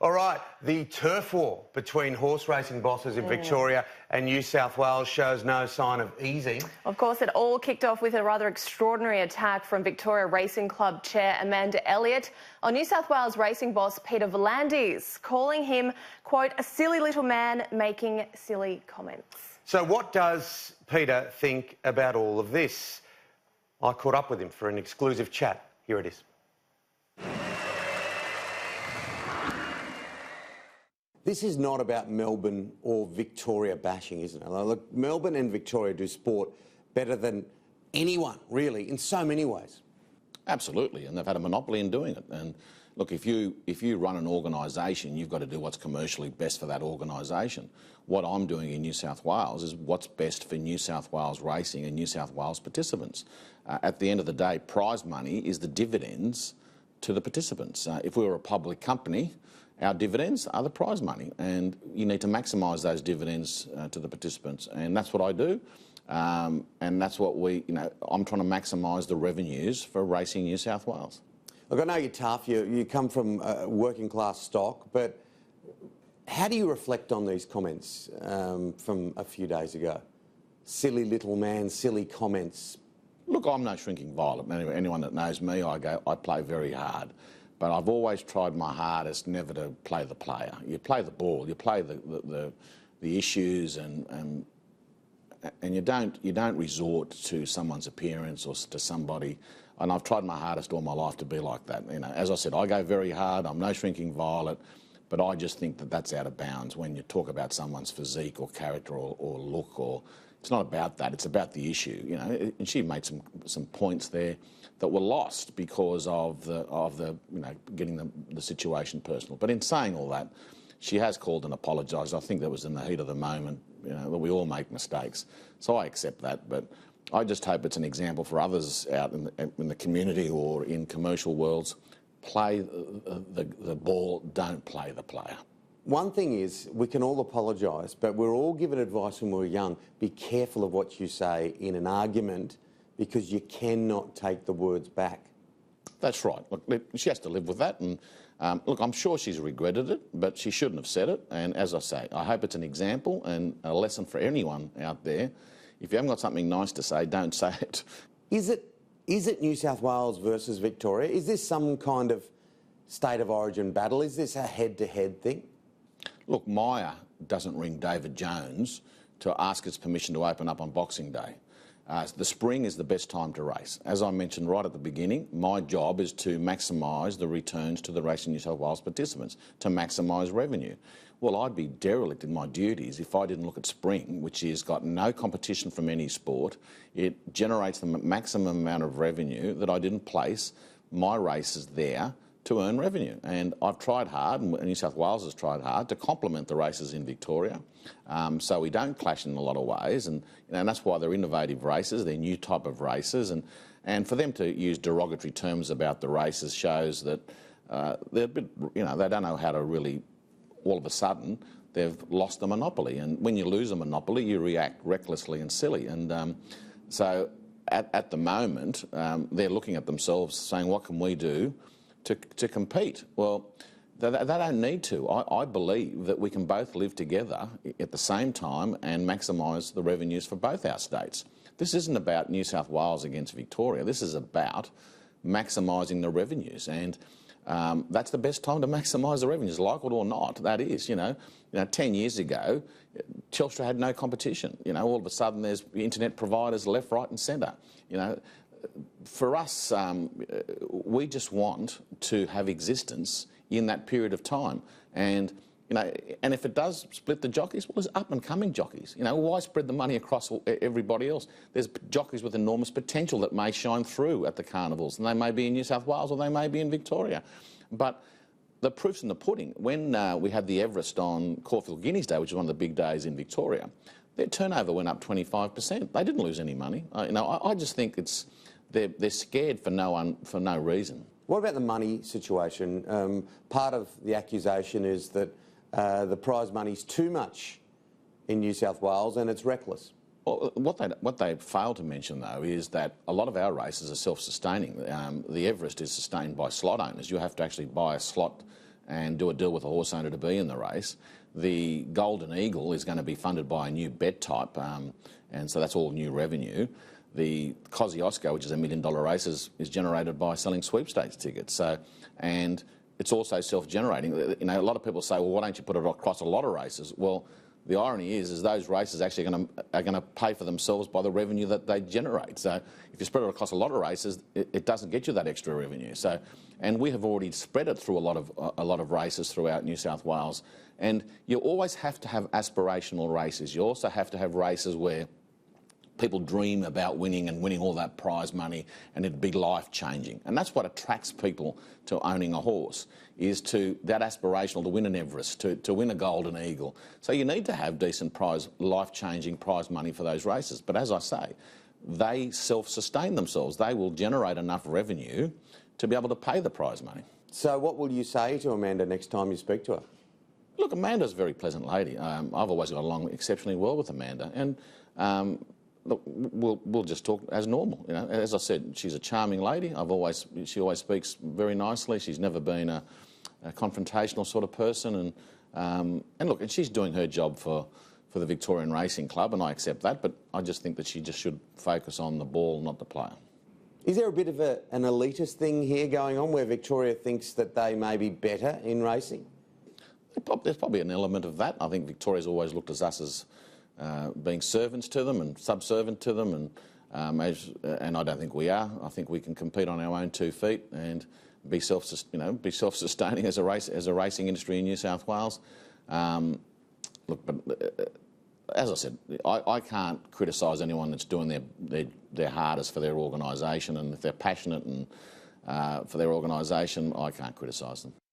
All right, the turf war between horse racing bosses in Victoria and New South Wales shows no sign of easing. Of course, it all kicked off with a rather extraordinary attack from Victoria Racing Club chair Amanda Elliott on New South Wales racing boss Peter V'landys, calling him, quote, a silly little man making silly comments. So what does Peter think about all of this? I caught up with him for an exclusive chat. Here it is. This is not about Melbourne or Victoria bashing, isn't it? Look, Melbourne and Victoria do sport better than anyone, really, in so many ways. Absolutely, and they've had a monopoly in doing it. And look, if you run an organisation, you've got to do what's commercially best for that organisation. What I'm doing in New South Wales is what's best for New South Wales racing and New South Wales participants. At the end of the day, prize money is the dividends to the participants. If we were a public company, our dividends are the prize money, and you need to maximise those dividends to the participants, and that's what I do. And that's what I'm trying to maximise the revenues for Racing New South Wales. Look, I know you're tough, you come from working class stock, but how do you reflect on these comments from a few days ago? Silly little man, silly comments. Look, I'm no shrinking violet. Anyone that knows me, I play very hard. But I've always tried my hardest never to play the player. You play the ball, you play the issues, and you don't resort to someone's appearance or to somebody. And I've tried my hardest all my life to be like that. As I said, I go very hard. I'm no shrinking violet, but I just think that that's out of bounds when you talk about someone's physique or character or look. Or it's not about that. It's about the issue. And she made some points there that were lost because of the getting the situation personal. But in saying all that, she has called and apologised. I think that was in the heat of the moment. That we all make mistakes, so I accept that. But I just hope it's an example for others out in the community or in commercial worlds. Play the ball, don't play the player. One thing is, we can all apologise, but we're all given advice when we're young. Be careful of what you say in an argument, because you cannot take the words back. That's right. Look, she has to live with that. And look, I'm sure she's regretted it, but she shouldn't have said it. And as I say, I hope it's an example and a lesson for anyone out there. If you haven't got something nice to say, don't say it. Is it New South Wales versus Victoria? Is this some kind of state of origin battle? Is this a head-to-head thing? Look, Maya doesn't ring David Jones to ask his permission to open up on Boxing Day. The spring is the best time to race. As I mentioned right at the beginning, my job is to maximise the returns to the Racing New South Wales participants, to maximise revenue. Well, I'd be derelict in my duties if I didn't look at spring, which has got no competition from any sport. It generates the maximum amount of revenue, that I didn't place my races there to earn revenue. And I've tried hard, and New South Wales has tried hard, to complement the races in Victoria, so we don't clash in a lot of ways. And that's why they're innovative races, they're new type of races. And for them to use derogatory terms about the races shows that they're a bit, they don't know how to really, all of a sudden, they've lost the monopoly. And when you lose a monopoly, you react recklessly and silly. And so at the moment, they're looking at themselves saying, what can we do to compete? Well, they don't need to. I believe that we can both live together at the same time and maximise the revenues for both our states. This isn't about New South Wales against Victoria. This is about maximising the revenues, and that's the best time to maximise the revenues, like it or not. That is, 10 years ago, Telstra had no competition. All of a sudden there's internet providers left, right and centre. For us, we just want to have existence in that period of time. And if it does split the jockeys, well, there's up-and-coming jockeys. Why spread the money across everybody else? There's jockeys with enormous potential that may shine through at the carnivals, and they may be in New South Wales or they may be in Victoria. But the proof's in the pudding. When we had the Everest on Caulfield Guineas Day, which is one of the big days in Victoria, their turnover went up 25%. They didn't lose any money. I just think they're scared for no reason. What about the money situation? Part of the accusation is that the prize money's too much in New South Wales and it's reckless. Well, what they fail to mention, though, is that a lot of our races are self-sustaining. The Everest is sustained by slot owners. You have to actually buy a slot and do a deal with a horse owner to be in the race. The Golden Eagle is going to be funded by a new bet type, and so that's all new revenue. The Kosciuszko, which is a $1 million race, is generated by selling sweepstakes tickets. So, and it's also self-generating. You know, a lot of people say, well, why don't you put it across a lot of races? Well, the irony is those races actually are going to pay for themselves by the revenue that they generate. So if you spread it across a lot of races, it doesn't get you that extra revenue. So, and we have already spread it through a lot of races throughout New South Wales. And you always have to have aspirational races. You also have to have races where people dream about winning and winning all that prize money, and it'd be life-changing. And that's what attracts people to owning a horse, is to that aspirational, to win an Everest, to win a Golden Eagle. So you need to have decent prize, life-changing prize money for those races. But as I say, they self-sustain themselves. They will generate enough revenue to be able to pay the prize money. So what will you say to Amanda next time you speak to her? Look, Amanda's a very pleasant lady. I've always got along exceptionally well with Amanda. And look, we'll just talk as normal. You know, as I said, she's a charming lady. She always speaks very nicely. She's never been a confrontational sort of person, and look, and she's doing her job for the Victorian Racing Club, and I accept that. But I just think that she just should focus on the ball, not the player. Is there a bit of an elitist thing here going on, where Victoria thinks that they may be better in racing? There's probably an element of that. I think Victoria's always looked at us as being servants to them and subservient to them, and I don't think we are. I think we can compete on our own 2 feet and be self-sustaining as a racing industry in New South Wales. Look, but as I said, I can't criticise anyone that's doing their hardest for their organisation, and if they're passionate and for their organisation, I can't criticise them.